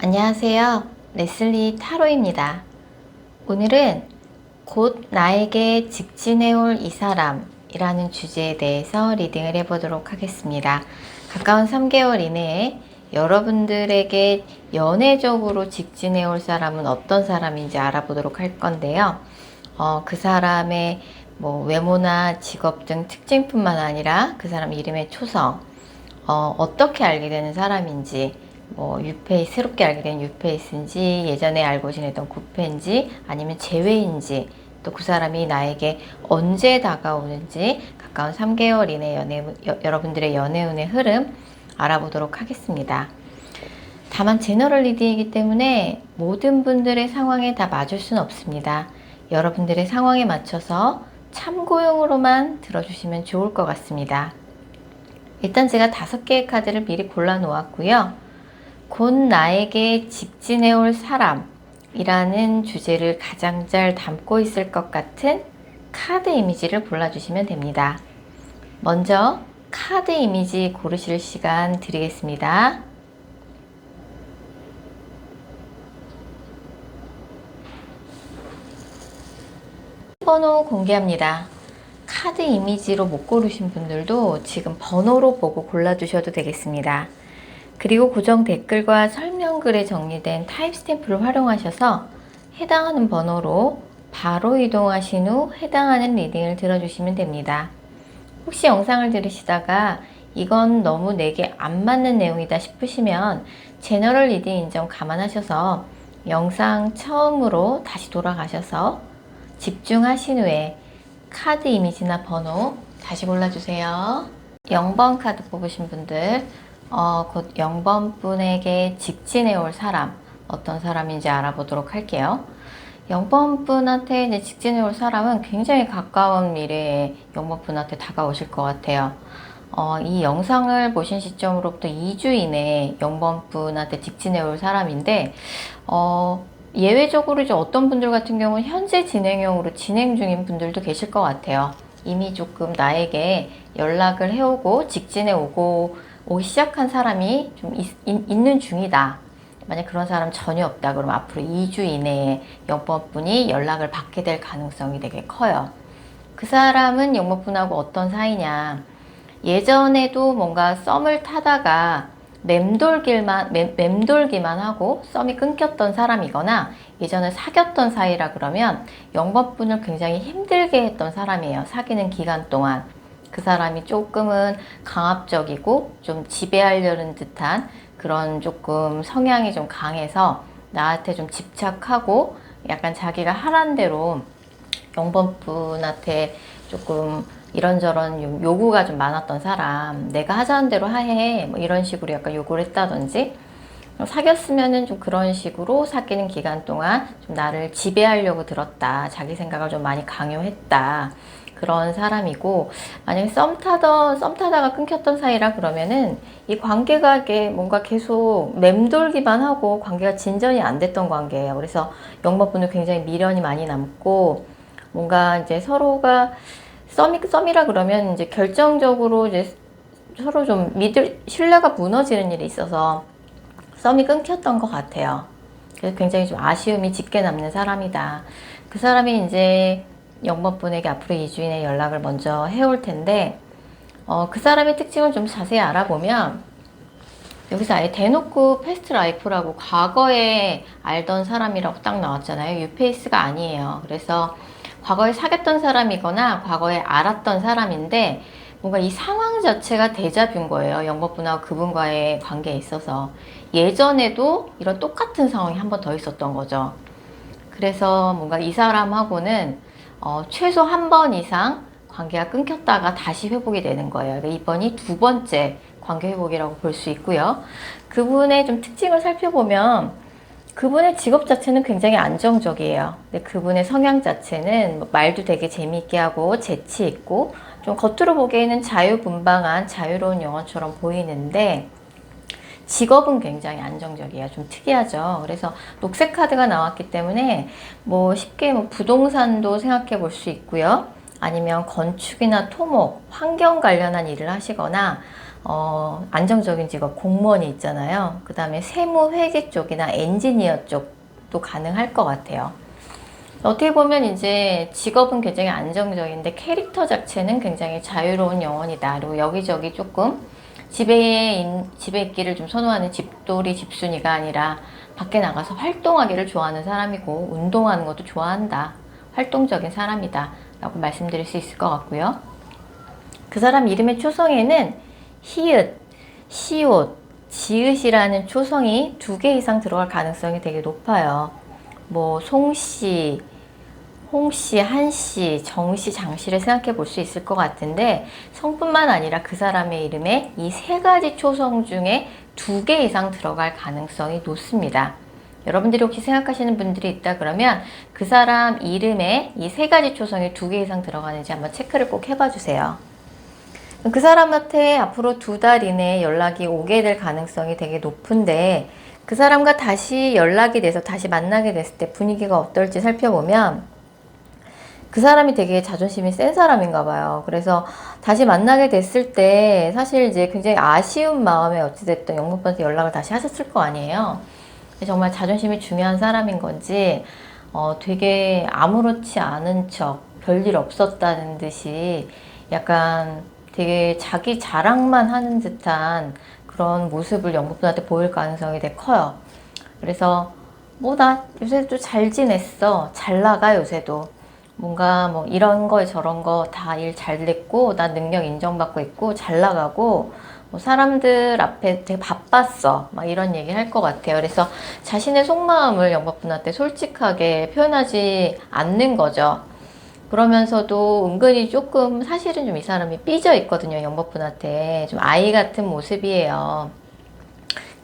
안녕하세요. 레슬리 타로입니다. 오늘은 곧 나에게 직진해올 이 사람이라는 주제에 대해서 리딩을 해보도록 하겠습니다. 가까운 3개월 이내에 여러분들에게 연애적으로 직진해올 사람은 어떤 사람인지 알아보도록 할 건데요. 그 사람의 외모나 직업 등 특징뿐만 아니라 그 사람 이름의 초성, 어떻게 알게 되는 사람인지, 뉴페이스, 새롭게 알게 된 뉴페이스인지, 예전에 알고 지내던 구페인지, 아니면 재회인지, 또 그 사람이 나에게 언제 다가오는지, 가까운 3개월 이내 여러분들의 연애운의 흐름 알아보도록 하겠습니다. 다만 제너럴 리딩이기 때문에 모든 분들의 상황에 다 맞을 수는 없습니다. 여러분들의 상황에 맞춰서 참고용으로만 들어주시면 좋을 것 같습니다. 일단 제가 5개의 카드를 미리 골라 놓았고요. 곧 나에게 직진해올 사람이라는 주제를 가장 잘 담고 있을 것 같은 카드 이미지를 골라주시면 됩니다. 먼저 카드 이미지 고르실 시간 드리겠습니다. 번호 공개합니다. 카드 이미지로 못 고르신 분들도 지금 번호로 보고 골라주셔도 되겠습니다. 그리고 고정 댓글과 설명글에 정리된 타입 스탬프를 활용하셔서 해당하는 번호로 바로 이동하신 후 해당하는 리딩을 들어주시면 됩니다. 혹시 영상을 들으시다가 이건 너무 내게 안 맞는 내용이다 싶으시면 제너럴 리딩 인정 감안하셔서 영상 처음으로 다시 돌아가셔서 집중하신 후에 카드 이미지나 번호 다시 골라주세요. 0번 카드 뽑으신 분들, 곧 0번 분에게 직진해 올 사람, 어떤 사람인지 알아보도록 할게요. 0번 분한테 이제 직진해 올 사람은 굉장히 가까운 미래에 0번 분한테 다가오실 것 같아요. 이 영상을 보신 시점으로부터 2주 이내에 0번 분한테 직진해 올 사람인데, 예외적으로 이제 어떤 분들 같은 경우는 현재 진행형으로 진행 중인 분들도 계실 것 같아요. 이미 조금 나에게 연락을 해오고 직진해 오기 시작한 사람이 좀 있는 중이다. 만약 그런 사람 전혀 없다 그러면 앞으로 2주 이내에 0번 분이 연락을 받게 될 가능성이 되게 커요. 그 사람은 0번 분하고 어떤 사이냐, 예전에도 뭔가 썸을 타다가 맴돌기만 하고 썸이 끊겼던 사람이거나 예전에 사귀었던 사이라 그러면 0번 분을 굉장히 힘들게 했던 사람이에요. 사귀는 기간 동안. 그 사람이 조금은 강압적이고 좀 지배하려는 듯한 그런 조금 성향이 좀 강해서 나한테 좀 집착하고 약간 자기가 하란 대로 0번 분한테 조금 이런저런 요구가 좀 많았던 사람, 내가 하자는 대로 하해, 이런 식으로 약간 요구를 했다든지, 사귀었으면은 좀 그런 식으로 사귀는 기간 동안 좀 나를 지배하려고 들었다, 자기 생각을 좀 많이 강요했다, 그런 사람이고, 만약에 썸 타다가 끊겼던 사이라 그러면은 이 관계가 이게 뭔가 계속 맴돌기만 하고 관계가 진전이 안 됐던 관계예요. 그래서 0번 분은 굉장히 미련이 많이 남고, 뭔가 이제 서로가 썸이라 그러면 이제 결정적으로 이제 서로 좀 신뢰가 무너지는 일이 있어서 썸이 끊겼던 것 같아요. 그래서 굉장히 좀 아쉬움이 짙게 남는 사람이다. 그 사람이 이제 0번 분에게 앞으로 2주 이내 연락을 먼저 해올 텐데, 그 사람의 특징을 좀 자세히 알아보면, 여기서 아예 대놓고 패스트 라이프라고 과거에 알던 사람이라고 딱 나왔잖아요. 뉴페이스가 아니에요. 그래서 과거에 사귀었던 사람이거나 과거에 알았던 사람인데 뭔가 이 상황 자체가 데자뷰인 거예요. 0번 분하고 그분과의 관계에 있어서. 예전에도 이런 똑같은 상황이 한 번 더 있었던 거죠. 그래서 뭔가 이 사람하고는 최소 한 번 이상 관계가 끊겼다가 다시 회복이 되는 거예요. 그러니까 이번이 2번째 관계 회복이라고 볼 수 있고요. 그분의 좀 특징을 살펴보면 그분의 직업 자체는 굉장히 안정적이에요. 근데 그분의 성향 자체는 말도 되게 재미있게 하고 재치 있고 좀 겉으로 보기에는 자유분방한 자유로운 영혼처럼 보이는데 직업은 굉장히 안정적이에요. 좀 특이하죠. 그래서 녹색 카드가 나왔기 때문에 쉽게 부동산도 생각해 볼 수 있고요. 아니면 건축이나 토목, 환경 관련한 일을 하시거나 안정적인 직업, 공무원이 있잖아요. 그 다음에 세무, 회계 쪽이나 엔지니어 쪽도 가능할 것 같아요. 어떻게 보면 이제 직업은 굉장히 안정적인데 캐릭터 자체는 굉장히 자유로운 영혼이다. 그리고 여기저기 조금 집에 있기를 좀 선호하는 집돌이 집순이가 아니라 밖에 나가서 활동하기를 좋아하는 사람이고 운동하는 것도 좋아한다. 활동적인 사람이다. 라고 말씀드릴 수 있을 것 같고요. 그 사람 이름의 초성에는 히읗, 시옷, 지읒이라는 초성이 2개 이상 들어갈 가능성이 되게 높아요. 뭐 송씨, 홍씨, 한씨, 정씨, 장씨를 생각해 볼 수 있을 것 같은데 성뿐만 아니라 그 사람의 이름에 이 3가지 초성 중에 2개 이상 들어갈 가능성이 높습니다. 여러분들이 혹시 생각하시는 분들이 있다 그러면 그 사람 이름에 이 3가지 초성이 2개 이상 들어가는지 한번 체크를 꼭 해봐 주세요. 그 사람한테 앞으로 2달 이내에 연락이 오게 될 가능성이 되게 높은데 그 사람과 다시 연락이 돼서 다시 만나게 됐을 때 분위기가 어떨지 살펴보면 그 사람이 되게 자존심이 센 사람인가 봐요. 그래서 다시 만나게 됐을 때 사실 이제 굉장히 아쉬운 마음에 어찌됐든 영문번한테 연락을 다시 하셨을 거 아니에요. 정말 자존심이 중요한 사람인 건지 되게 아무렇지 않은 척 별일 없었다는 듯이 약간 되게 자기 자랑만 하는 듯한 그런 모습을 영문분한테 보일 가능성이 되게 커요. 그래서 뭐 나 요새도 잘 지냈어. 잘 나가 요새도. 뭔가 뭐 이런 거 저런 거 다 일 잘 됐고 나 능력 인정받고 있고 잘 나가고 뭐 사람들 앞에 되게 바빴어 막 이런 얘기 할 것 같아요. 그래서 자신의 속마음을 영박분한테 솔직하게 표현하지 않는 거죠. 그러면서도 은근히 조금 사실은 좀 이 사람이 삐져 있거든요. 영박분한테 좀 아이 같은 모습이에요.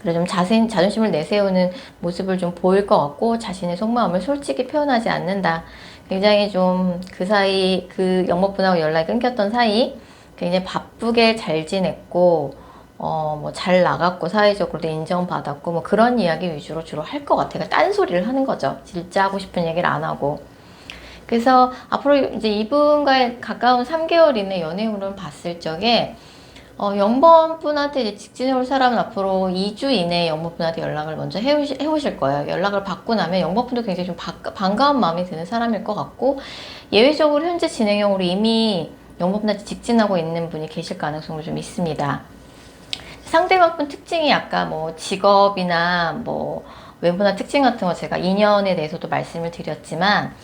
그래서 좀 자존심을 내세우는 모습을 좀 보일 것 같고 자신의 속마음을 솔직히 표현하지 않는다. 굉장히 좀 그 사이 그 영목분하고 연락이 끊겼던 사이 굉장히 바쁘게 잘 지냈고 뭐 잘 나갔고 사회적으로도 인정받았고 뭐 그런 이야기 위주로 주로 할 것 같아요. 딴소리를 하는 거죠. 진짜 하고 싶은 얘기를 안 하고. 그래서 앞으로 이제 이분과의 가까운 3개월 이내 연애운을 봤을 적에 영번분한테 이제 직진해 올 사람은 앞으로 2주 이내에 영번분한테 연락을 먼저 해오실 거예요. 연락을 받고 나면 영번분도 굉장히 좀 반가운 마음이 드는 사람일 것 같고 예외적으로 현재 진행형으로 이미 영번분한테 직진하고 있는 분이 계실 가능성도 좀 있습니다. 상대방분 특징이 아까 뭐 직업이나 뭐 외모나 특징 같은 거 제가 인연에 대해서도 말씀을 드렸지만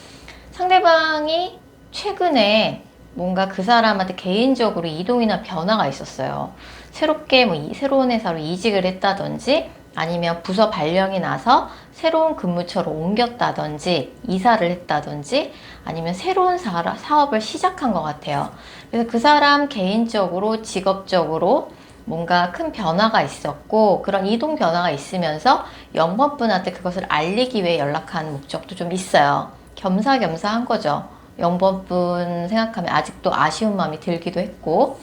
상대방이 최근에 뭔가 그 사람한테 개인적으로 이동이나 변화가 있었어요. 새롭게 뭐 새로운 회사로 이직을 했다든지 아니면 부서 발령이 나서 새로운 근무처로 옮겼다든지 이사를 했다든지 아니면 새로운 사업을 시작한 것 같아요. 그래서 그 사람 개인적으로 직업적으로 뭔가 큰 변화가 있었고 그런 이동 변화가 있으면서 영번분한테 그것을 알리기 위해 연락한 목적도 좀 있어요. 겸사겸사한 거죠. 영번분 생각하면 아직도 아쉬운 마음이 들기도 했고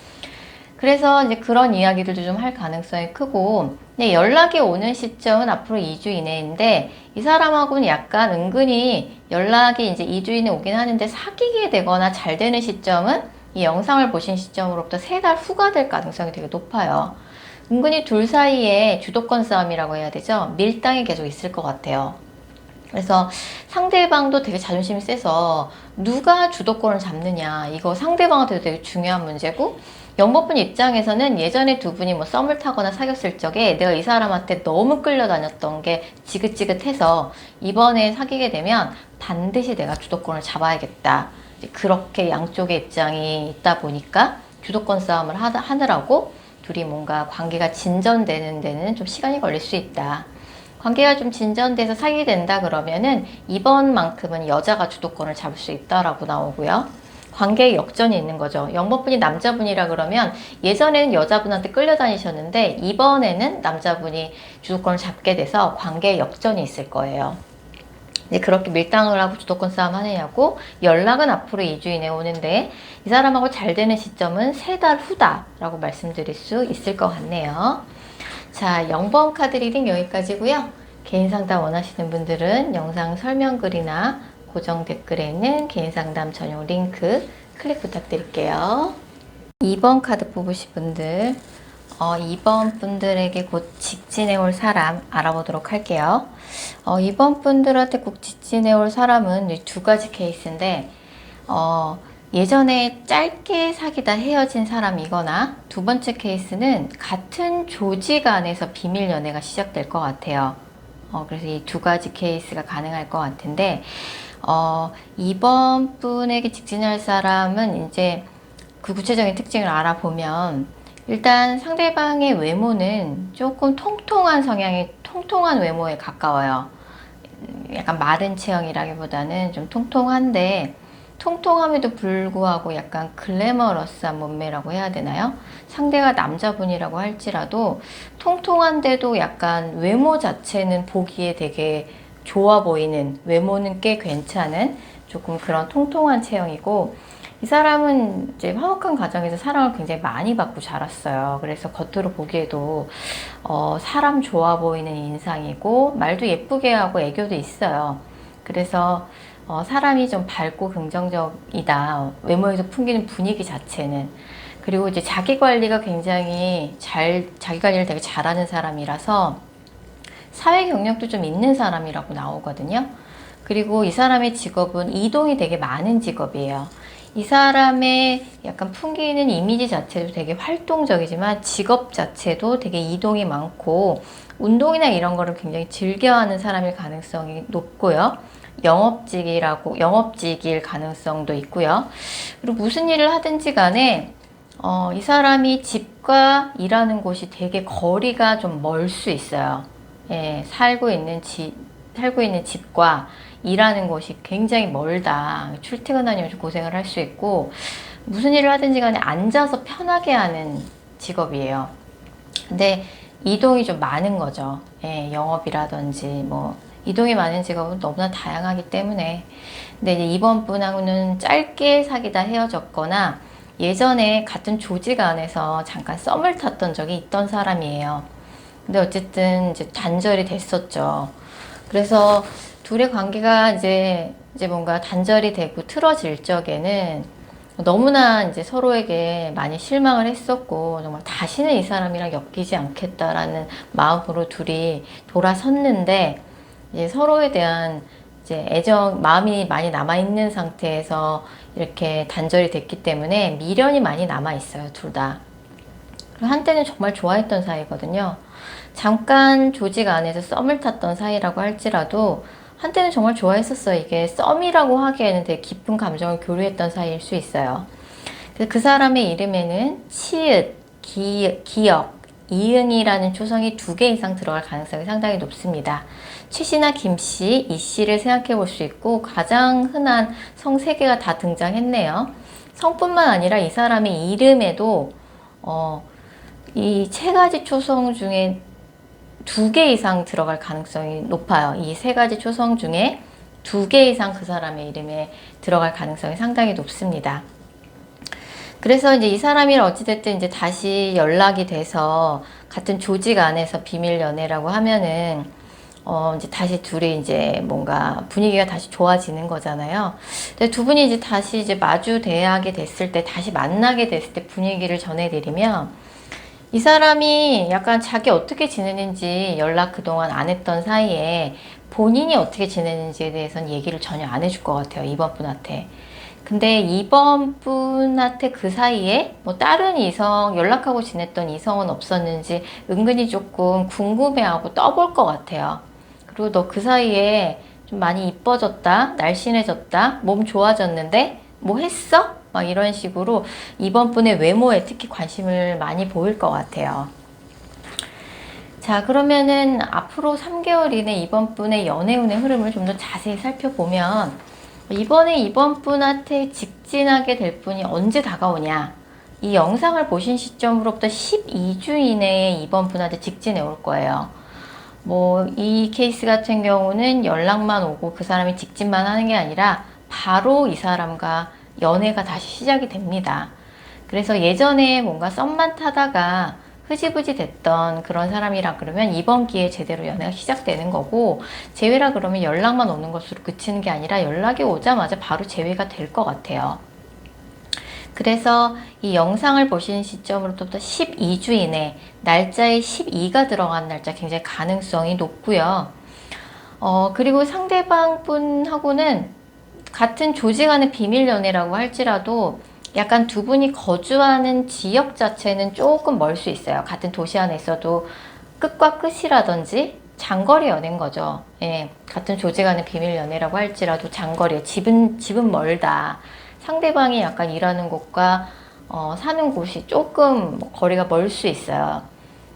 그래서 이제 그런 이야기들도 좀 할 가능성이 크고 연락이 오는 시점은 앞으로 2주 이내인데 이 사람하고는 약간 은근히 연락이 이제 2주 이내 오긴 하는데 사귀게 되거나 잘 되는 시점은 이 영상을 보신 시점으로부터 3달 후가 될 가능성이 되게 높아요. 은근히 둘 사이에 주도권 싸움이라고 해야 되죠. 밀당이 계속 있을 것 같아요. 그래서 상대방도 되게 자존심이 세서 누가 주도권을 잡느냐 이거 상대방한테도 되게 중요한 문제고 영법분 입장에서는 예전에 두 분이 뭐 썸을 타거나 사귀었을 적에 내가 이 사람한테 너무 끌려다녔던 게 지긋지긋해서 이번에 사귀게 되면 반드시 내가 주도권을 잡아야겠다. 그렇게 양쪽의 입장이 있다 보니까 주도권 싸움을 하느라고 둘이 뭔가 관계가 진전되는 데는 좀 시간이 걸릴 수 있다. 관계가 좀 진전돼서 사귀게 된다 그러면은 이번만큼은 여자가 주도권을 잡을 수 있다라고 나오고요. 관계에 역전이 있는 거죠. 영번분이 남자분이라 그러면 예전에는 여자분한테 끌려다니셨는데 이번에는 남자분이 주도권을 잡게 돼서 관계에 역전이 있을 거예요. 이제 그렇게 밀당을 하고 주도권 싸움 하느냐고 연락은 앞으로 2주 이내에 오는데 이 사람하고 잘 되는 시점은 3달 후다라고 말씀드릴 수 있을 것 같네요. 자, 0번 카드 리딩 여기까지고요. 개인 상담 원하시는 분들은 영상 설명글이나 고정 댓글에 있는 개인 상담 전용 링크 클릭 부탁드릴게요. 2번 카드 뽑으신 분들 이번 분들에게 곧 직진해 올 사람 알아보도록 할게요. 이번 분들한테 곧 직진해 올 사람은 두 가지 케이스인데, 예전에 짧게 사귀다 헤어진 사람이거나, 두 번째 케이스는 같은 조직 안에서 비밀 연애가 시작될 것 같아요. 그래서 이 두 가지 케이스가 가능할 것 같은데, 이번 분에게 직진할 사람은 이제 그 구체적인 특징을 알아보면, 일단 상대방의 외모는 조금 통통한 성향의 통통한 외모에 가까워요. 약간 마른 체형이라기보다는 좀 통통한데, 통통함에도 불구하고 약간 글래머러스한 몸매라고 해야 되나요? 상대가 남자분이라고 할지라도 통통한데도 약간 외모 자체는 보기에 되게 좋아 보이는, 외모는 꽤 괜찮은 조금 그런 통통한 체형이고, 이 사람은 이제 화목한 가정에서 사랑을 굉장히 많이 받고 자랐어요. 그래서 겉으로 보기에도 사람 좋아 보이는 인상이고, 말도 예쁘게 하고 애교도 있어요. 그래서 사람이 좀 밝고 긍정적이다. 외모에서 풍기는 분위기 자체는. 그리고 이제 자기 관리가 굉장히 자기 관리를 되게 잘하는 사람이라서 사회 경력도 좀 있는 사람이라고 나오거든요. 그리고 이 사람의 직업은 이동이 되게 많은 직업이에요. 이 사람의 약간 풍기는 이미지 자체도 되게 활동적이지만 직업 자체도 되게 이동이 많고 운동이나 이런 거를 굉장히 즐겨하는 사람일 가능성이 높고요. 영업직일 가능성도 있고요. 그리고 무슨 일을 하든지 간에 이 사람이 집과 일하는 곳이 되게 거리가 좀 멀 수 있어요. 예, 살고 있는 집과 일하는 곳이 굉장히 멀다. 출퇴근하면 좀 고생을 할 수 있고, 무슨 일을 하든지 간에 앉아서 편하게 하는 직업이에요. 근데 이동이 좀 많은 거죠. 예, 영업이라든지 뭐 이동이 많은 직업은 너무나 다양하기 때문에. 근데 이제 이번 분하고는 짧게 사귀다 헤어졌거나 예전에 같은 조직 안에서 잠깐 썸을 탔던 적이 있던 사람이에요. 근데 어쨌든 이제 단절이 됐었죠. 그래서 둘의 관계가 이제 뭔가 단절이 되고 틀어질 적에는 너무나 이제 서로에게 많이 실망을 했었고, 정말 다시는 이 사람이랑 엮이지 않겠다라는 마음으로 둘이 돌아섰는데, 이제 서로에 대한 이제 마음이 많이 남아있는 상태에서 이렇게 단절이 됐기 때문에 미련이 많이 남아있어요, 둘 다. 한때는 정말 좋아했던 사이거든요. 잠깐 조직 안에서 썸을 탔던 사이라고 할지라도 한때는 정말 좋아했었어요. 이게 썸이라고 하기에는 되게 깊은 감정을 교류했던 사이일 수 있어요. 그 사람의 이름에는 치읓, 기역, 이응이라는 초성이 2개 이상 들어갈 가능성이 상당히 높습니다. 최씨나 김씨, 이씨를 생각해 볼 수 있고, 가장 흔한 성 3개가 다 등장했네요. 성뿐만 아니라 이 사람의 이름에도 이 3가지 초성 중에 2개 이상 들어갈 가능성이 높아요. 이 3가지 초성 중에 2개 이상 그 사람의 이름에 들어갈 가능성이 상당히 높습니다. 그래서 이제 이 사람이랑 어찌됐든 이제 다시 연락이 돼서 같은 조직 안에서 비밀 연애라고 하면은 이제 다시 둘이 이제 뭔가 분위기가 다시 좋아지는 거잖아요. 근데 두 분이 이제 다시 이제 마주 대하게 됐을 때, 다시 만나게 됐을 때 분위기를 전해드리면, 이 사람이 약간 자기 어떻게 지내는지 연락 그동안 안 했던 사이에 본인이 어떻게 지내는지에 대해서는 얘기를 전혀 안 해줄 것 같아요, 이번 분한테. 근데 이번 분한테 그 사이에 뭐 다른 이성, 연락하고 지냈던 이성은 없었는지 은근히 조금 궁금해하고 떠볼 것 같아요. 그리고 너 그 사이에 좀 많이 이뻐졌다, 날씬해졌다, 몸 좋아졌는데 뭐 했어? 막 이런 식으로 이번 분의 외모에 특히 관심을 많이 보일 것 같아요. 자, 그러면은 앞으로 3개월 이내 이번 분의 연애운의 흐름을 좀 더 자세히 살펴보면, 이번 분한테 직진하게 될 분이 언제 다가오냐, 이 영상을 보신 시점으로부터 12주 이내에 이번 분한테 직진해 올 거예요. 뭐 이 케이스 같은 경우는 연락만 오고 그 사람이 직진만 하는 게 아니라 바로 이 사람과 연애가 다시 시작이 됩니다. 그래서 예전에 뭔가 썸만 타다가 흐지부지 됐던 그런 사람이라 그러면 이번 기회에 제대로 연애가 시작되는 거고, 재회라 그러면 연락만 오는 것으로 그치는 게 아니라 연락이 오자마자 바로 재회가 될 것 같아요. 그래서 이 영상을 보시는 시점으로부터 12주 이내, 날짜에 12가 들어간 날짜 굉장히 가능성이 높고요. 그리고 상대방 분하고는 같은 조직 안의 비밀 연애라고 할지라도 약간 두 분이 거주하는 지역 자체는 조금 멀 수 있어요. 같은 도시 안에 있어도 끝과 끝이라든지 장거리 연애인 거죠. 예, 같은 조직 안의 비밀 연애라고 할지라도 장거리, 집은 멀다. 상대방이 약간 일하는 곳과 사는 곳이 조금 거리가 멀 수 있어요.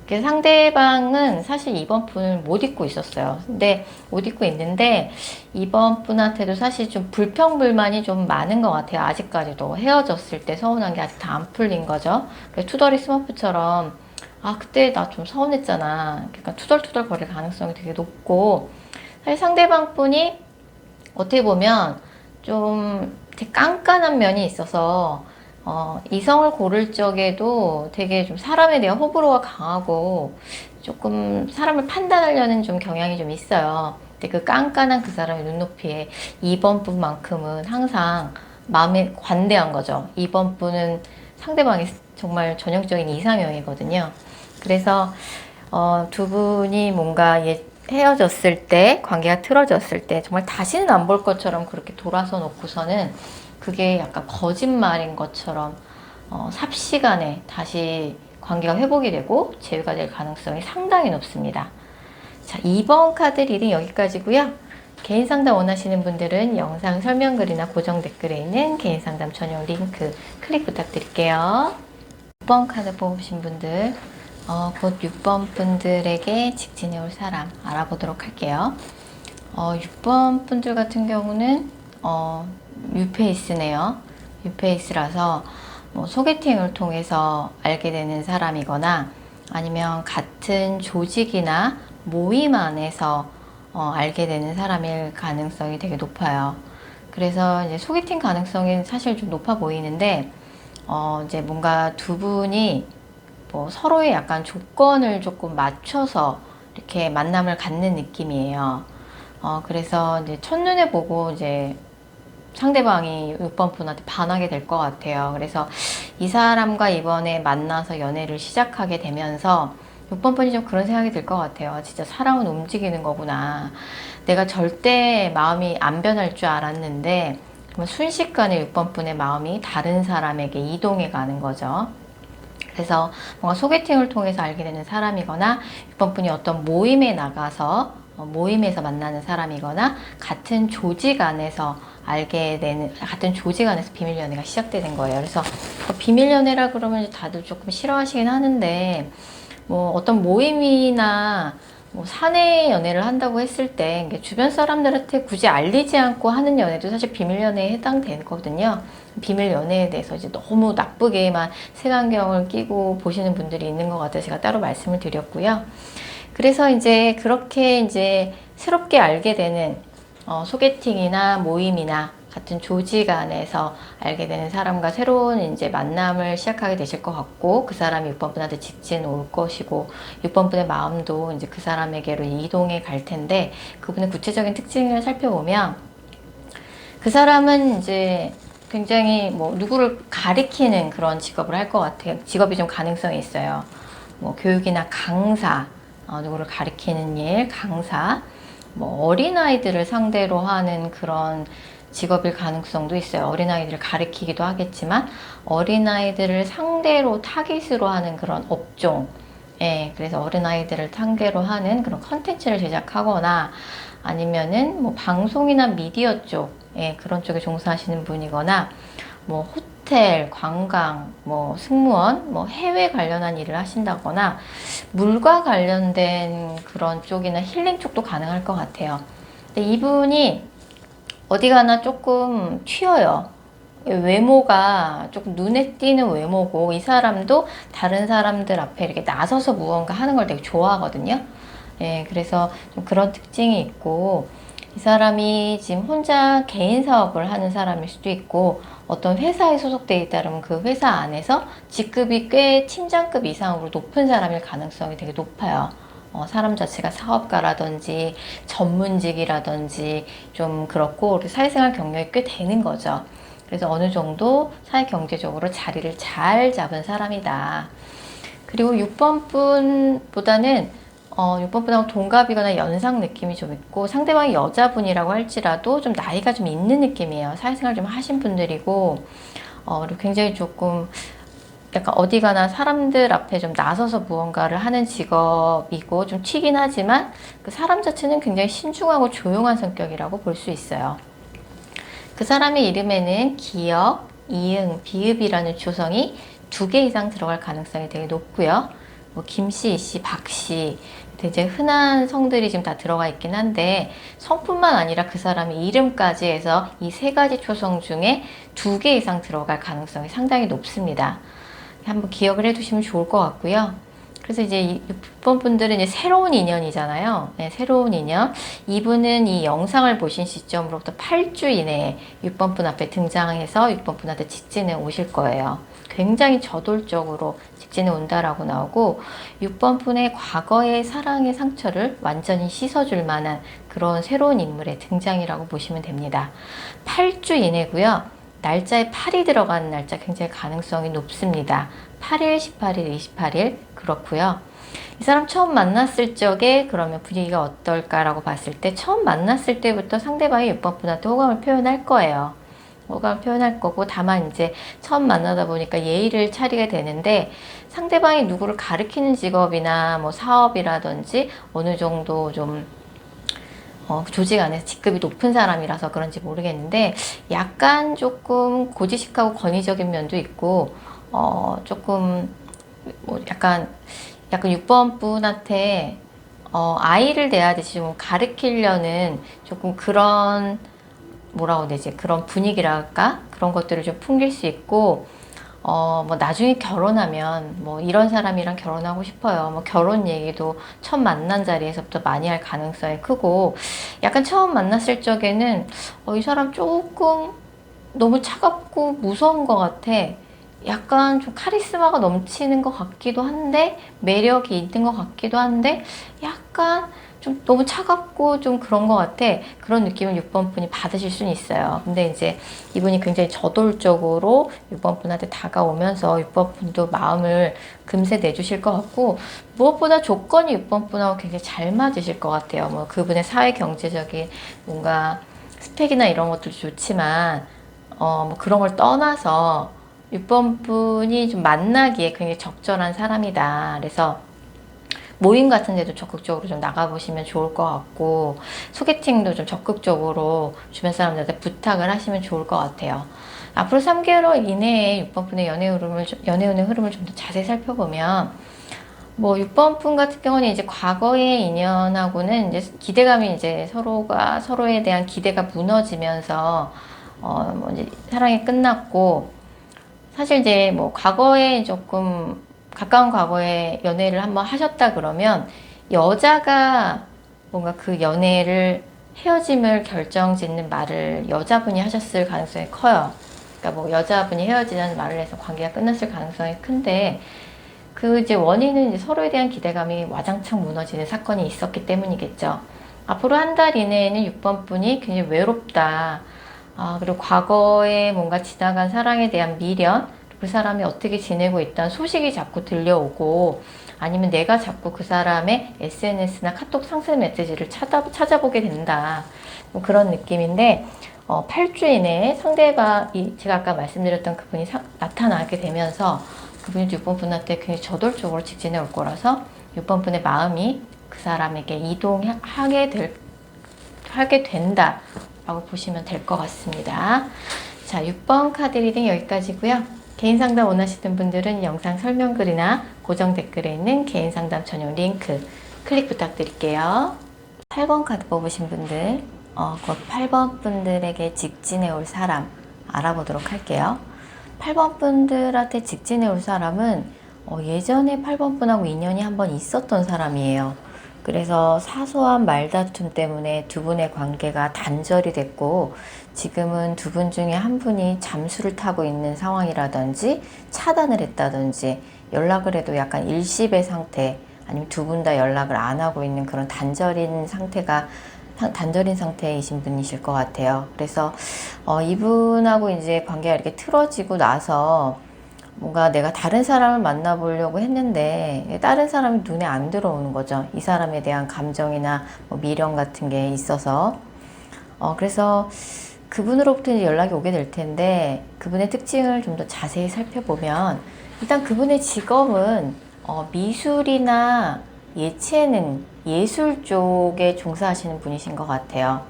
그래서 상대방은 사실 이번 분을 못 잊고 있었어요. 근데 못 잊고 있는데 이번 분한테도 사실 좀 불평불만이 좀 많은 것 같아요. 아직까지도 헤어졌을 때 서운한 게 아직 다 안 풀린 거죠. 그래서 투덜이 스머프처럼 아 그때 나 좀 서운했잖아. 그러니까 투덜투덜 거릴 가능성이 되게 높고 사실 상대방 분이 어떻게 보면 좀 되게 깐깐한 면이 있어서 이성을 고를 적에도 되게 좀 사람에 대한 호불호가 강하고 조금 사람을 판단하려는 좀 경향이 좀 있어요. 근데 그 깐깐한 그 사람의 눈높이에 이번 분만큼은 항상 마음에 관대한 거죠. 이번 분은 상대방이 정말 전형적인 이상형이거든요. 그래서 두 분이 뭔가 헤어졌을 때, 관계가 틀어졌을 때 정말 다시는 안 볼 것처럼 그렇게 돌아서 놓고서는 그게 약간 거짓말인 것처럼 삽시간에 다시 관계가 회복이 되고 재회가 될 가능성이 상당히 높습니다. 자, 2번 카드 리딩 여기까지고요. 개인 상담 원하시는 분들은 영상 설명글이나 고정 댓글에 있는 개인 상담 전용 링크 클릭 부탁드릴게요. 6번 카드 뽑으신 분들 곧 6번 분들에게 직진해 올 사람 알아보도록 할게요. 6번 분들 같은 경우는 뉴페이스네요. 뉴페이스라서 뭐 소개팅을 통해서 알게 되는 사람이거나 아니면 같은 조직이나 모임 안에서 알게 되는 사람일 가능성이 되게 높아요. 그래서 이제 소개팅 가능성이 사실 좀 높아 보이는데 이제 뭔가 두 분이 뭐 서로의 약간 조건을 조금 맞춰서 이렇게 만남을 갖는 느낌이에요. 그래서 이제 첫눈에 보고 이제 상대방이 6번 분한테 반하게 될 것 같아요. 그래서 이 사람과 이번에 만나서 연애를 시작하게 되면서 6번 분이 좀 그런 생각이 들 것 같아요. 진짜 사랑은 움직이는 거구나. 내가 절대 마음이 안 변할 줄 알았는데 정말 순식간에 6번 분의 마음이 다른 사람에게 이동해 가는 거죠. 그래서 뭔가 소개팅을 통해서 알게 되는 사람이거나 6번 분이 어떤 모임에 나가서 모임에서 만나는 사람이거나 같은 조직 안에서 알게 되는 같은 조직 안에서 비밀 연애가 시작되는 거예요. 그래서 비밀 연애라 그러면 다들 조금 싫어하시긴 하는데 뭐 어떤 모임이나 뭐 사내 연애를 한다고 했을 때 주변 사람들한테 굳이 알리지 않고 하는 연애도 사실 비밀 연애에 해당되거든요. 비밀 연애에 대해서 이제 너무 나쁘게만 색안경을 끼고 보시는 분들이 있는 것 같아서 제가 따로 말씀을 드렸고요. 그래서 이제 그렇게 이제 새롭게 알게 되는 소개팅이나 모임이나 같은 조직 안에서 알게 되는 사람과 새로운 이제 만남을 시작하게 되실 것 같고 그 사람이 6번 분한테 직진 올 것이고 6번 분의 마음도 이제 그 사람에게로 이동해 갈 텐데 그분의 구체적인 특징을 살펴보면 그 사람은 이제 굉장히 뭐 누구를 가리키는 그런 직업을 할 것 같아요. 직업이 좀 가능성이 있어요. 뭐 교육이나 강사, 누구를 가리키는 일, 강사, 뭐 어린아이들을 상대로 하는 그런 직업일 가능성도 있어요. 어린아이들을 가리키기도 하겠지만 어린아이들을 상대로 타깃으로 하는 그런 업종, 예, 그래서 어린아이들을 상대로 하는 그런 컨텐츠를 제작하거나 아니면은 뭐 방송이나 미디어 쪽, 예, 그런 쪽에 종사하시는 분이거나 뭐 호텔, 관광, 뭐 승무원, 뭐 해외 관련한 일을 하신다거나 물과 관련된 그런 쪽이나 힐링 쪽도 가능할 것 같아요. 근데 이분이 어디 가나 조금 튀어요. 외모가 조금 눈에 띄는 외모고 이 사람도 다른 사람들 앞에 이렇게 나서서 무언가 하는 걸 되게 좋아하거든요. 예, 그래서 좀 그런 특징이 있고 이 사람이 지금 혼자 개인 사업을 하는 사람일 수도 있고 어떤 회사에 소속되어 있다면 그 회사 안에서 직급이 꽤 팀장급 이상으로 높은 사람일 가능성이 되게 높아요. 사람 자체가 사업가라든지 전문직이라든지 좀 그렇고 사회생활 경력이 꽤 되는 거죠. 그래서 어느 정도 사회 경제적으로 자리를 잘 잡은 사람이다. 그리고 6번 분보다는 6번 분하고 동갑이거나 연상 느낌이 좀 있고, 상대방이 여자분이라고 할지라도 좀 나이가 좀 있는 느낌이에요. 사회생활 좀 하신 분들이고, 그리고 굉장히 조금 약간 어디 가나 사람들 앞에 좀 나서서 무언가를 하는 직업이고, 좀 튀긴 하지만 그 사람 자체는 굉장히 신중하고 조용한 성격이라고 볼 수 있어요. 그 사람의 이름에는 기역, 이응, 비읍이라는 조성이 2개 이상 들어갈 가능성이 되게 높고요. 뭐 김씨, 이씨, 박씨, 되게 흔한 성들이 지금 다 들어가 있긴 한데, 성뿐만 아니라 그 사람의 이름까지 해서 이 3가지 초성 중에 2개 이상 들어갈 가능성이 상당히 높습니다. 한번 기억을 해두시면 좋을 것 같고요. 그래서 이제 6번 분들은 이제 새로운 인연이잖아요. 네, 새로운 인연. 이분은 이 영상을 보신 시점으로부터 8주 이내에 6번 분 앞에 등장해서 6번 분한테 직진해 오실 거예요. 굉장히 저돌적으로 직진해 온다라고 나오고, 6번 분의 과거의 사랑의 상처를 완전히 씻어줄 만한 그런 새로운 인물의 등장이라고 보시면 됩니다. 8주 이내고요. 날짜에 8이 들어가는 날짜 굉장히 가능성이 높습니다. 8일, 18일, 28일 그렇고요. 이 사람 처음 만났을 적에 그러면 분위기가 어떨까라고 봤을 때, 처음 만났을 때부터 상대방이 6번 분한테 호감을 표현할 거예요. 호감을 표현할 거고, 다만 이제 처음 만나다 보니까 예의를 차리게 되는데, 상대방이 누구를 가리키는 직업이나 뭐 사업이라든지 어느 정도 좀 조직 안에서 직급이 높은 사람이라서 그런지 모르겠는데, 약간 조금 고지식하고 권위적인 면도 있고, 조금 뭐 약간 6번 분한테 아이를 대하듯이 좀 가르치려는 조금 그런, 뭐라고 해야 되지, 그런 분위기랄까, 그런 것들을 좀 풍길 수 있고, 뭐 나중에 결혼하면 뭐 이런 사람이랑 결혼하고 싶어요, 뭐 결혼 얘기도 첫 만난 자리에서부터 많이 할 가능성이 크고, 약간 처음 만났을 적에는 이 사람 조금 너무 차갑고 무서운 것 같아, 약간 좀 카리스마가 넘치는 것 같기도 한데 매력이 있는 것 같기도 한데 약간 좀 너무 차갑고 좀 그런 것 같아, 그런 느낌을 6번 분이 받으실 수는 있어요. 근데 이제 이분이 굉장히 저돌적으로 6번 분한테 다가오면서 6번 분도 마음을 금세 내주실 것 같고, 무엇보다 조건이 6번 분하고 굉장히 잘 맞으실 것 같아요. 뭐 그분의 사회 경제적인 뭔가 스펙이나 이런 것도 좋지만 뭐 그런 걸 떠나서 6번 분이 좀 만나기에 굉장히 적절한 사람이다. 그래서 모임 같은 데도 적극적으로 좀 나가보시면 좋을 것 같고, 소개팅도 좀 적극적으로 주변 사람들한테 부탁을 하시면 좋을 것 같아요. 앞으로 3개월 이내에 6번 분의 연애운의 흐름을 좀 더 자세히 살펴보면, 뭐 6번 분 같은 경우는 이제 과거의 인연하고는 이제 기대감이, 이제 서로가 서로에 대한 기대가 무너지면서 뭐 이제 사랑이 끝났고, 사실 이제 뭐 과거에 조금 가까운 과거에 연애를 한번 하셨다 그러면 여자가 뭔가 그 연애를 헤어짐을 결정짓는 말을 여자분이 하셨을 가능성이 커요. 그러니까 뭐 여자분이 헤어지자는 말을 해서 관계가 끝났을 가능성이 큰데, 그 이제 원인은 이제 서로에 대한 기대감이 와장창 무너지는 사건이 있었기 때문이겠죠. 앞으로 한 달 이내에는 6번 분이 굉장히 외롭다. 그리고 과거에 뭔가 지나간 사랑에 대한 미련, 그 사람이 어떻게 지내고 있다는 소식이 자꾸 들려오고, 아니면 내가 자꾸 그 사람의 SNS나 카톡 상세 메시지를 찾아보게 된다. 뭐 그런 느낌인데, 8주 이내에 상대방이, 제가 아까 말씀드렸던 그분이 나타나게 되면서 그분이 6번 분한테 굉장히 저돌적으로 직진해 올 거라서 6번 분의 마음이 그 사람에게 하게 된다 라고 보시면 될 것 같습니다. 자, 6번 카드 리딩 여기까지고요. 개인 상담 원하시는 분들은 영상 설명글이나 고정 댓글에 있는 개인 상담 전용 링크 클릭 부탁드릴게요. 8번 카드 뽑으신 분들, 곧 8번 분들에게 직진해 올 사람 알아보도록 할게요. 8번 분들한테 직진해 올 사람은 예전에 8번 분하고 인연이 한번 있었던 사람이에요. 그래서 사소한 말다툼 때문에 두 분의 관계가 단절이 됐고, 지금은 두 분 중에 한 분이 잠수를 타고 있는 상황이라든지 차단을 했다든지, 연락을 해도 약간 일시배 상태, 아니면 두 분 다 연락을 안 하고 있는 그런 단절인 상태가 단절인 상태이신 분이실 것 같아요. 그래서 이분하고 이제 관계가 이렇게 틀어지고 나서 뭔가 내가 다른 사람을 만나보려고 했는데 다른 사람이 눈에 안 들어오는 거죠. 이 사람에 대한 감정이나 뭐 미련 같은 게 있어서. 그래서 그분으로부터 이제 연락이 오게 될 텐데 그분의 특징을 좀 더 자세히 살펴보면 일단 그분의 직업은 미술이나 예체능, 예술 쪽에 종사하시는 분이신 것 같아요.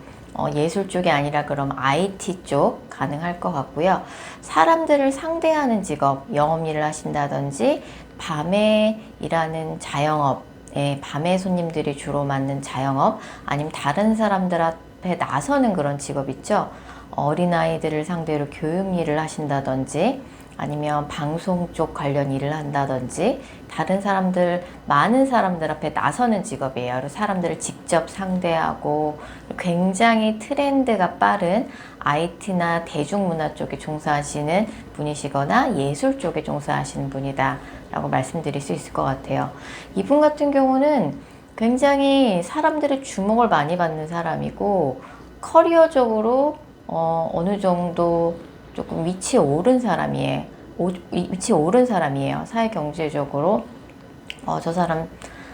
예술 쪽이 아니라 그럼 IT 쪽 가능할 것 같고요. 사람들을 상대하는 직업, 영업 일을 하신다든지 밤에 일하는 자영업, 밤에 손님들이 주로 맞는 자영업, 아니면 다른 사람들 앞에 나서는 그런 직업 있죠. 어린아이들을 상대로 교육 일을 하신다든지 아니면 방송 쪽 관련 일을 한다든지 다른 사람들, 많은 사람들 앞에 나서는 직업이에요. 사람들을 직접 상대하고 굉장히 트렌드가 빠른 IT나 대중문화 쪽에 종사하시는 분이시거나 예술 쪽에 종사하시는 분이다 라고 말씀드릴 수 있을 것 같아요. 이분 같은 경우는 굉장히 사람들의 주목을 많이 받는 사람이고 커리어적으로 어느 정도 조금 위치에 오른 사람이에요. 위치에 오른 사람이에요. 사회 경제적으로 저 사람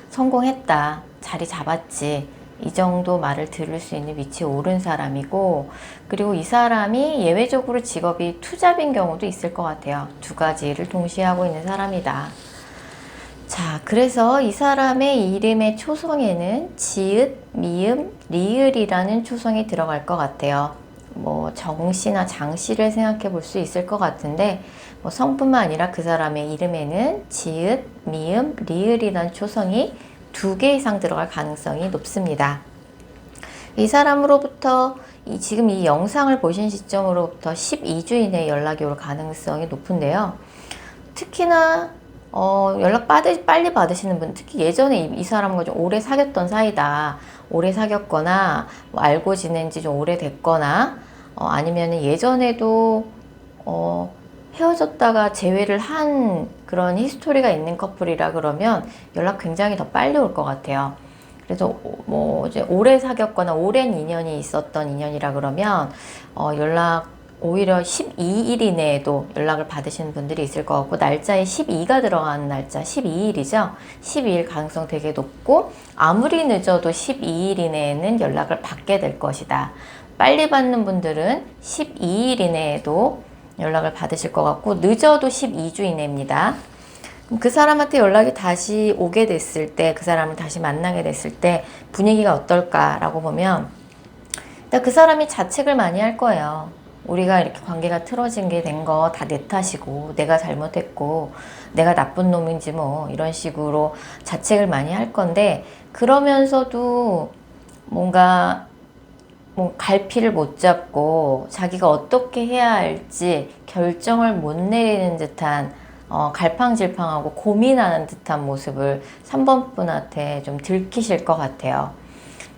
성공했다, 자리 잡았지, 이 정도 말을 들을 수 있는 위치에 오른 사람이고, 그리고 이 사람이 예외적으로 직업이 투잡인 경우도 있을 것 같아요. 두 가지 일을 동시에 하고 있는 사람이다. 자, 그래서 이 사람의 이름의 초성에는 지읒, 미음, 리을이라는 초성이 들어갈 것 같아요. 뭐 정씨나 장씨를 생각해 볼 수 있을 것 같은데 뭐 성뿐만 아니라 그 사람의 이름에는 지읒, 미음, 리을이라는 초성이 2개 이상 들어갈 가능성이 높습니다. 이 사람으로부터 지금 이 영상을 보신 시점으로부터 12주 이내에 연락이 올 가능성이 높은데요. 특히나 연락 빨리 받으시는 분, 특히 예전에 이 사람과 좀 오래 사귀었던 사이다, 오래 사귀었거나 뭐 알고 지낸 지 좀 오래됐거나 아니면 예전에도 헤어졌다가 재회를 한 그런 히스토리가 있는 커플이라 그러면 연락 굉장히 더 빨리 올 것 같아요. 그래서 뭐 이제 오래 사귀었거나 오랜 인연이 있었던 인연이라 그러면 연락 오히려 12일 이내에도 연락을 받으시는 분들이 있을 것 같고, 날짜에 12가 들어가는 날짜 12일이죠. 12일 가능성 되게 높고, 아무리 늦어도 12일 이내에는 연락을 받게 될 것이다. 빨리 받는 분들은 12일 이내에도 연락을 받으실 것 같고, 늦어도 12주 이내입니다. 그 사람한테 연락이 다시 오게 됐을 때, 그 사람을 다시 만나게 됐을 때 분위기가 어떨까라고 보면, 일단 그 사람이 자책을 많이 할 거예요. 우리가 이렇게 관계가 틀어진 게 된 거 다 내 탓이고 내가 잘못했고 내가 나쁜 놈인지 뭐 이런 식으로 자책을 많이 할 건데, 그러면서도 뭔가 갈피를 못 잡고 자기가 어떻게 해야 할지 결정을 못 내리는 듯한 갈팡질팡하고 고민하는 듯한 모습을 3번 분한테 좀 들키실 것 같아요.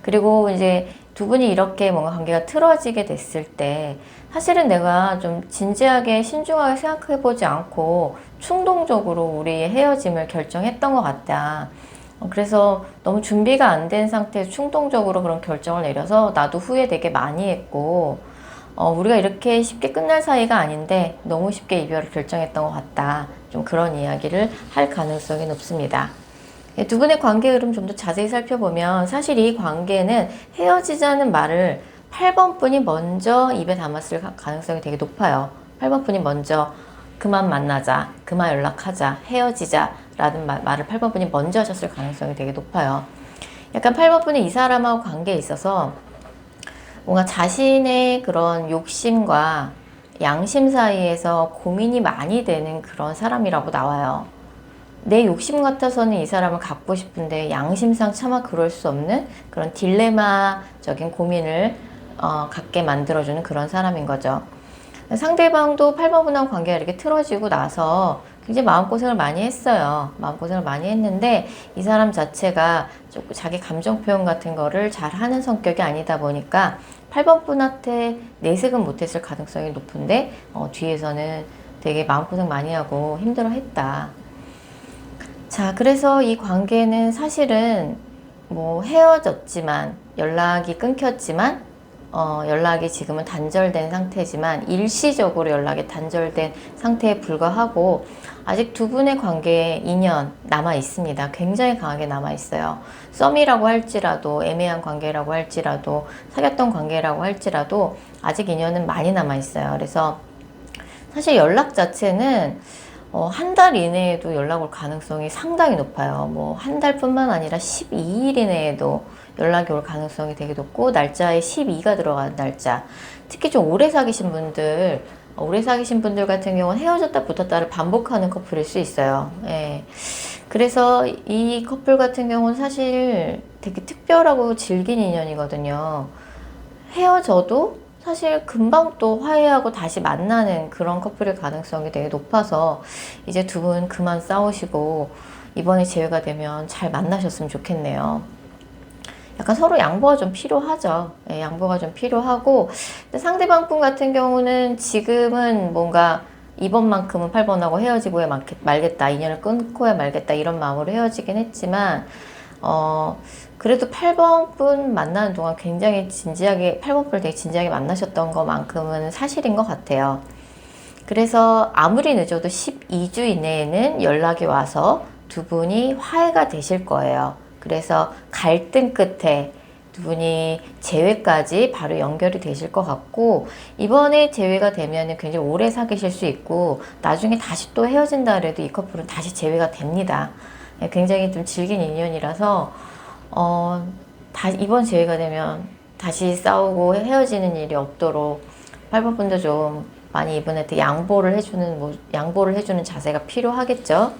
그리고 이제 두 분이 이렇게 뭔가 관계가 틀어지게 됐을 때 사실은 내가 좀 진지하게 신중하게 생각해보지 않고 충동적으로 우리의 헤어짐을 결정했던 것 같다. 그래서 너무 준비가 안 된 상태에서 충동적으로 그런 결정을 내려서 나도 후회 되게 많이 했고, 우리가 이렇게 쉽게 끝날 사이가 아닌데 너무 쉽게 이별을 결정했던 것 같다. 좀 그런 이야기를 할 가능성이 높습니다. 두 분의 관계 흐름 좀 더 자세히 살펴보면 사실 이 관계는 헤어지자는 말을 8번 분이 먼저 입에 담았을 가능성이 되게 높아요. 8번 분이 먼저 그만 만나자, 그만 연락하자, 헤어지자 라는 말을 8번 분이 먼저 하셨을 가능성이 되게 높아요. 약간 8번 분이 이 사람하고 관계에 있어서 뭔가 자신의 그런 욕심과 양심 사이에서 고민이 많이 되는 그런 사람이라고 나와요. 내 욕심 같아서는 이 사람을 갖고 싶은데 양심상 차마 그럴 수 없는 그런 딜레마적인 고민을 갖게 만들어주는 그런 사람인 거죠. 상대방도 8번 분하고 관계가 이렇게 틀어지고 나서 굉장히 마음고생을 많이 했어요. 마음고생을 많이 했는데 이 사람 자체가 조금 자기 감정 표현 같은 거를 잘 하는 성격이 아니다 보니까 8번 분한테 내색은 못했을 가능성이 높은데 뒤에서는 되게 마음고생 많이 하고 힘들어 했다. 자, 그래서 이 관계는 사실은 뭐 헤어졌지만 연락이 끊겼지만 연락이 지금은 단절된 상태지만 일시적으로 연락이 단절된 상태에 불과하고 아직 두 분의 관계에 인연 남아 있습니다. 굉장히 강하게 남아 있어요. 썸이라고 할지라도 애매한 관계라고 할지라도 사귀었던 관계라고 할지라도 아직 인연은 많이 남아 있어요. 그래서 사실 연락 자체는 한 달 이내에도 연락 올 가능성이 상당히 높아요. 뭐 한 달뿐만 아니라 12일 이내에도 연락이 올 가능성이 되게 높고 날짜에 12가 들어가는 날짜. 특히 좀 오래 사귀신 분들, 같은 경우는 헤어졌다 붙었다를 반복하는 커플일 수 있어요. 예. 그래서 이 커플 같은 경우는 사실 되게 특별하고 질긴 인연이거든요. 헤어져도 사실 금방 또 화해하고 다시 만나는 그런 커플일 가능성이 되게 높아서 이제 두 분 그만 싸우시고 이번에 재회가 되면 잘 만나셨으면 좋겠네요. 약간 서로 양보가 좀 필요하죠. 예, 양보가 좀 필요하고 근데 상대방 분 같은 경우는 지금은 뭔가 이번만큼은 8번하고 헤어지고야 말겠다. 인연을 끊고야 말겠다. 이런 마음으로 헤어지긴 했지만 그래도 8번 분 만나는 동안 굉장히 진지하게 8번 분을 되게 진지하게 만나셨던 것만큼은 사실인 것 같아요. 그래서 아무리 늦어도 12주 이내에는 연락이 와서 두 분이 화해가 되실 거예요. 그래서 갈등 끝에 두 분이 재회까지 바로 연결이 되실 것 같고 이번에 재회가 되면 굉장히 오래 사귀실 수 있고 나중에 다시 또 헤어진다 그래도 이 커플은 다시 재회가 됩니다. 굉장히 좀 질긴 인연이라서 이번 재회가 되면 다시 싸우고 헤어지는 일이 없도록 8번 분도 좀 많이 이분한테 양보를 해주는 자세가 필요하겠죠.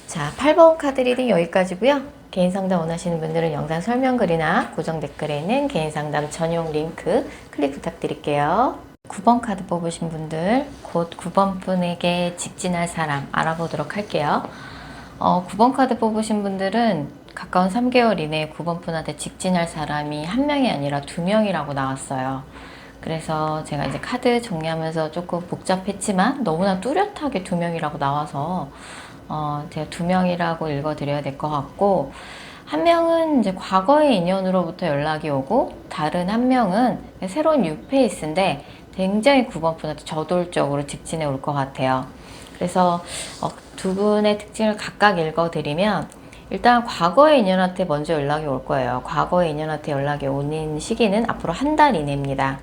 자, 8번 카드 리딩 여기까지고요. 개인 상담 원하시는 분들은 영상 설명글이나 고정 댓글에 있는 개인 상담 전용 링크 클릭 부탁드릴게요. 9번 카드 뽑으신 분들, 곧 9번 분에게 직진할 사람 알아보도록 할게요. 9번 카드 뽑으신 분들은 가까운 3개월 이내에 9번 분한테 직진할 사람이 한 명이 아니라 두 명이라고 나왔어요. 그래서 제가 이제 카드 정리하면서 조금 복잡했지만 너무나 뚜렷하게 두 명이라고 나와서 제가 두 명이라고 읽어드려야 될 것 같고 한 명은 이제 과거의 인연으로부터 연락이 오고 다른 한 명은 새로운 뉴페이스인데 굉장히 9번 분한테 저돌적으로 직진해 올 것 같아요. 그래서 두 분의 특징을 각각 읽어드리면 일단 과거의 인연한테 먼저 연락이 올 거예요. 과거의 인연한테 연락이 오는 시기는 앞으로 한 달 이내입니다.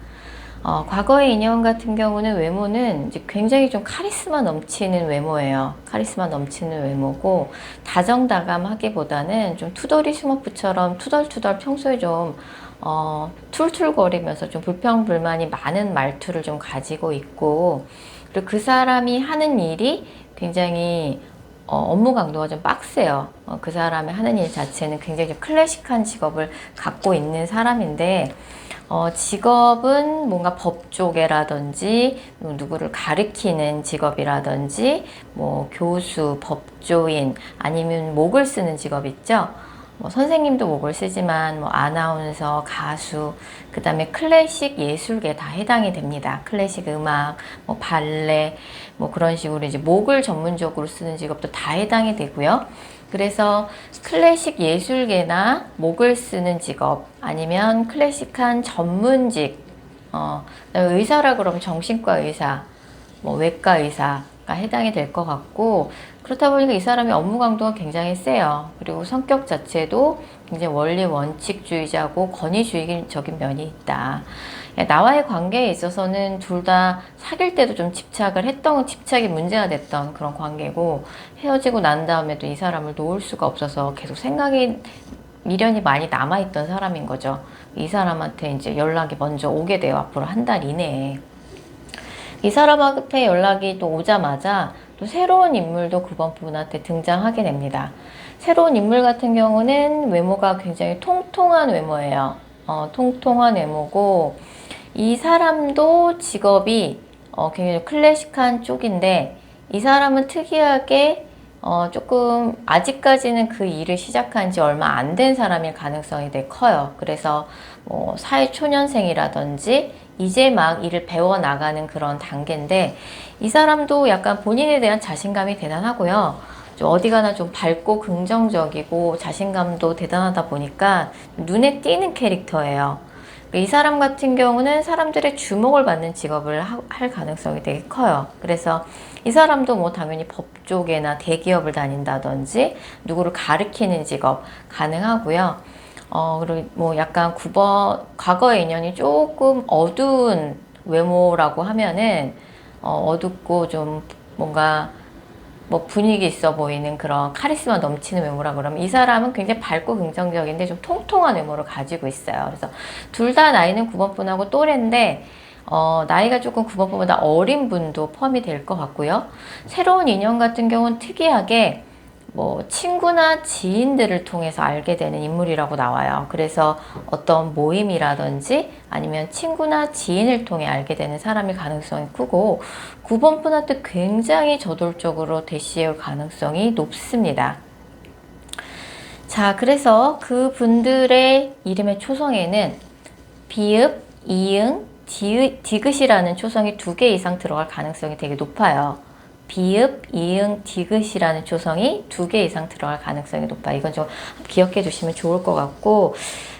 과거의 인연 같은 경우는 외모는 이제 굉장히 좀 카리스마 넘치는 외모예요. 카리스마 넘치는 외모고 다정다감하기보다는 좀 투덜이 스머프처럼 투덜투덜 평소에 좀 툴툴거리면서 좀 불평불만이 많은 말투를 좀 가지고 있고 그리고 그 사람이 하는 일이 굉장히 업무 강도가 좀 빡세요. 그 사람이 하는 일 자체는 굉장히 좀 클래식한 직업을 갖고 있는 사람인데 직업은 뭔가 법조계라든지 누구를 가르치는 직업이라든지 뭐 교수, 법조인 아니면 목을 쓰는 직업 있죠. 뭐 선생님도 목을 쓰지만 뭐 아나운서, 가수, 그 다음에 클래식 예술계 다 해당이 됩니다. 클래식 음악, 뭐 발레, 뭐 그런 식으로 이제 목을 전문적으로 쓰는 직업도 다 해당이 되고요. 그래서 클래식 예술계나 목을 쓰는 직업 아니면 클래식한 전문직, 의사라 그러면 정신과 의사, 뭐 외과 의사가 해당이 될 것 같고 그렇다 보니까 이 사람이 업무 강도가 굉장히 세요. 그리고 성격 자체도 굉장히 원리 원칙주의자고 권위주의적인 면이 있다. 나와의 관계에 있어서는 둘 다 사귈 때도 좀 집착이 문제가 됐던 그런 관계고 헤어지고 난 다음에도 이 사람을 놓을 수가 없어서 계속 미련이 많이 남아있던 사람인 거죠. 이 사람한테 이제 연락이 먼저 오게 돼요. 앞으로 한 달 이내에. 이 사람한테 연락이 또 오자마자 또 새로운 인물도 9번 분한테 등장하게 됩니다. 새로운 인물 같은 경우는 외모가 굉장히 통통한 외모예요. 통통한 외모고 이 사람도 직업이 굉장히 클래식한 쪽인데 이 사람은 특이하게 조금 아직까지는 그 일을 시작한 지 얼마 안 된 사람일 가능성이 되게 커요. 그래서 뭐 사회초년생이라든지 이제 막 일을 배워나가는 그런 단계인데 이 사람도 약간 본인에 대한 자신감이 대단하고요. 좀 어디 가나 좀 밝고 긍정적이고 자신감도 대단하다 보니까 눈에 띄는 캐릭터예요. 이 사람 같은 경우는 사람들의 주목을 받는 직업을 할 가능성이 되게 커요. 그래서 이 사람도 뭐 당연히 법 쪽이나 대기업을 다닌다든지 누구를 가르치는 직업 가능하고요. 그리고 뭐 약간 과거의 인연이 조금 어두운 외모라고 하면은 어둡고 좀 뭔가 뭐 분위기 있어 보이는 그런 카리스마 넘치는 외모라 그러면 이 사람은 굉장히 밝고 긍정적인데 좀 통통한 외모를 가지고 있어요. 그래서 둘 다 나이는 9번 분하고 또래인데 나이가 조금 9번 분보다 어린 분도 포함이 될 것 같고요. 새로운 인연 같은 경우는 특이하게 뭐 친구나 지인들을 통해서 알게 되는 인물이라고 나와요. 그래서 어떤 모임이라든지 아니면 친구나 지인을 통해 알게 되는 사람일 가능성이 크고 9번 분한테 굉장히 저돌적으로 대시할 가능성이 높습니다. 자, 그래서 그 분들의 이름의 초성에는 비읍, 이응, 디귿이라는 초성이 2개 이상 들어갈 가능성이 되게 높아요. 비읍, 이응, 디귿이라는 초성이 2개 이상 들어갈 가능성이 높아요. 이건 좀 기억해 두시면 좋을 것 같고,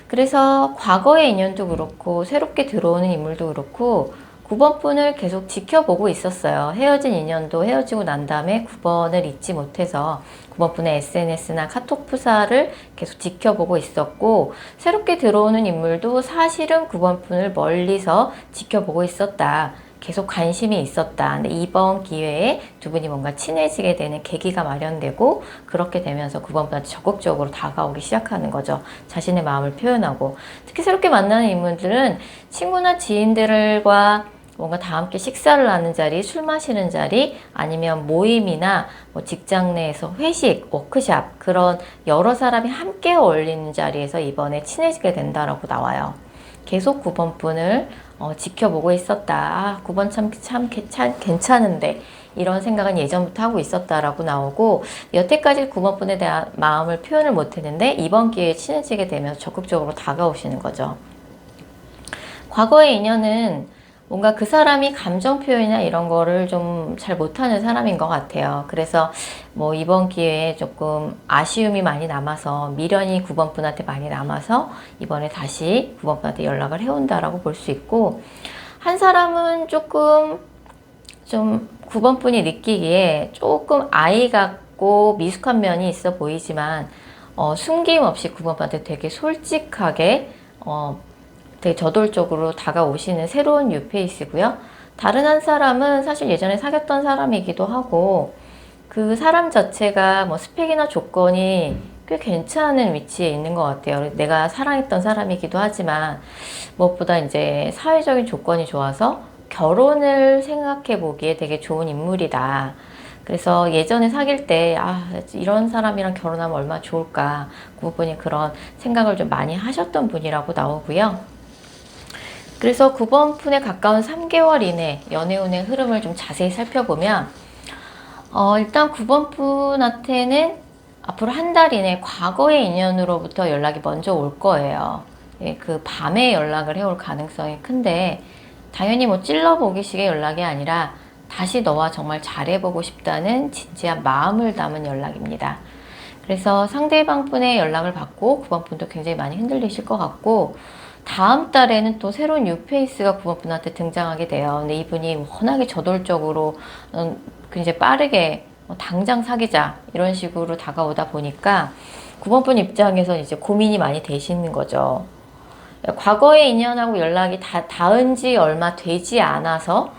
그래서 과거의 인연도 그렇고 새롭게 들어오는 인물도 그렇고 9번 분을 계속 지켜보고 있었어요. 헤어진 인연도 헤어지고 난 다음에 9번을 잊지 못해서 9번 분의 SNS나 카톡 프사를 계속 지켜보고 있었고, 새롭게 들어오는 인물도 사실은 9번 분을 멀리서 지켜보고 있었다. 계속 관심이 있었다. 근데 이번 기회에 두 분이 뭔가 친해지게 되는 계기가 마련되고, 그렇게 되면서 9번 분한테 적극적으로 다가오기 시작하는 거죠. 자신의 마음을 표현하고. 특히 새롭게 만나는 인물들은 친구나 지인들과 뭔가 다 함께 식사를 하는 자리, 술 마시는 자리, 아니면 모임이나 뭐 직장 내에서 회식, 워크샵, 그런 여러 사람이 함께 어울리는 자리에서 이번에 친해지게 된다라고 나와요. 계속 9번 분을 지켜보고 있었다. 아, 9번 참 괜찮은데 이런 생각은 예전부터 하고 있었다라고 나오고, 여태까지 9번 분에 대한 마음을 표현을 못했는데 이번 기회에 친해지게 되면서 적극적으로 다가오시는 거죠. 과거의 인연은 뭔가 그 사람이 감정 표현이나 이런 거를 좀 잘 못하는 사람인 것 같아요. 그래서 뭐 이번 기회에 조금 아쉬움이 많이 남아서, 미련이 9번 분한테 많이 남아서 이번에 다시 9번 분한테 연락을 해온다라고 볼 수 있고, 한 사람은 조금 좀 9번 분이 느끼기에 조금 아이 같고 미숙한 면이 있어 보이지만 숨김없이 9번 분한테 되게 솔직하게 되게 저돌적으로 다가오시는 새로운 뉴페이스고요. 다른 한 사람은 사실 예전에 사귀었던 사람이기도 하고, 그 사람 자체가 뭐 스펙이나 조건이 꽤 괜찮은 위치에 있는 것 같아요. 내가 사랑했던 사람이기도 하지만 무엇보다 이제 사회적인 조건이 좋아서 결혼을 생각해 보기에 되게 좋은 인물이다. 그래서 예전에 사귈 때 이런 사람이랑 결혼하면 얼마나 좋을까, 그 부분이 그런 생각을 좀 많이 하셨던 분이라고 나오고요. 그래서 9번 푼에 가까운 3개월 이내 연애운의 흐름을 좀 자세히 살펴보면 일단 9번 푼한테는 앞으로 한 달 이내 과거의 인연으로부터 연락이 먼저 올 거예요. 예, 그 밤에 연락을 해올 가능성이 큰데, 당연히 뭐 찔러보기식의 연락이 아니라 다시 너와 정말 잘해보고 싶다는 진지한 마음을 담은 연락입니다. 그래서 상대방 분의 연락을 받고 9번 분도 굉장히 많이 흔들리실 것 같고, 다음 달에는 또 새로운 뉴페이스가 9번 분한테 등장하게 돼요. 근데 이분이 워낙에 저돌적으로 굉장히 빠르게 당장 사귀자 이런 식으로 다가오다 보니까 9번 분 입장에서 이제 고민이 많이 되시는 거죠. 과거의 인연하고 연락이 닿은 지 얼마 되지 않아서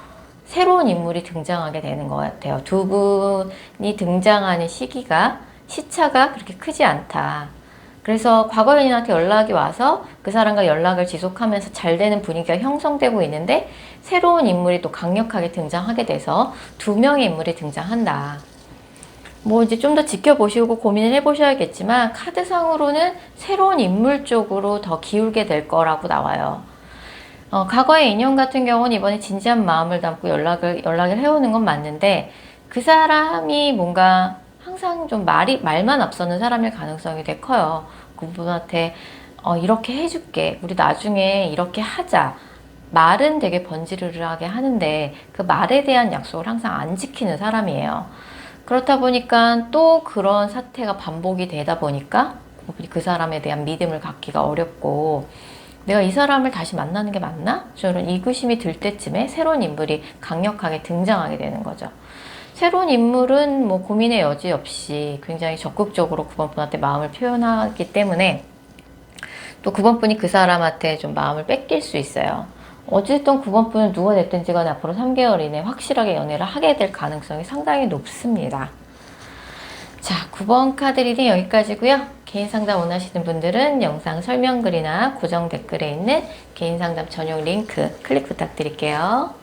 새로운 인물이 등장하게 되는 것 같아요. 두 분이 등장하는 시차가 그렇게 크지 않다. 그래서 과거 연인한테 연락이 와서 그 사람과 연락을 지속하면서 잘 되는 분위기가 형성되고 있는데, 새로운 인물이 또 강력하게 등장하게 돼서 2명의 인물이 등장한다. 뭐 이제 좀 더 지켜보시고 고민을 해보셔야겠지만, 카드상으로는 새로운 인물 쪽으로 더 기울게 될 거라고 나와요. 과거의 인연 같은 경우는 이번에 진지한 마음을 담고 연락을 해오는 건 맞는데, 그 사람이 뭔가 항상 좀 말만 앞서는 사람일 가능성이 되게 커요. 그분한테 이렇게 해줄게, 우리 나중에 이렇게 하자, 말은 되게 번지르르하게 하는데 그 말에 대한 약속을 항상 안 지키는 사람이에요. 그렇다 보니까 또 그런 사태가 반복이 되다 보니까 그 사람에 대한 믿음을 갖기가 어렵고, 내가 이 사람을 다시 만나는 게 맞나? 저는 의구심이 들 때쯤에 새로운 인물이 강력하게 등장하게 되는 거죠. 새로운 인물은 뭐 고민의 여지 없이 굉장히 적극적으로 9번 분한테 마음을 표현하기 때문에 또 9번 분이 그 사람한테 좀 마음을 뺏길 수 있어요. 어쨌든 9번 분은 누가 됐든지 간에 앞으로 3개월 이내에 확실하게 연애를 하게 될 가능성이 상당히 높습니다. 자, 9번 카드 리딩 여기까지고요. 개인 상담 원하시는 분들은 영상 설명글이나 고정 댓글에 있는 개인 상담 전용 링크 클릭 부탁드릴게요.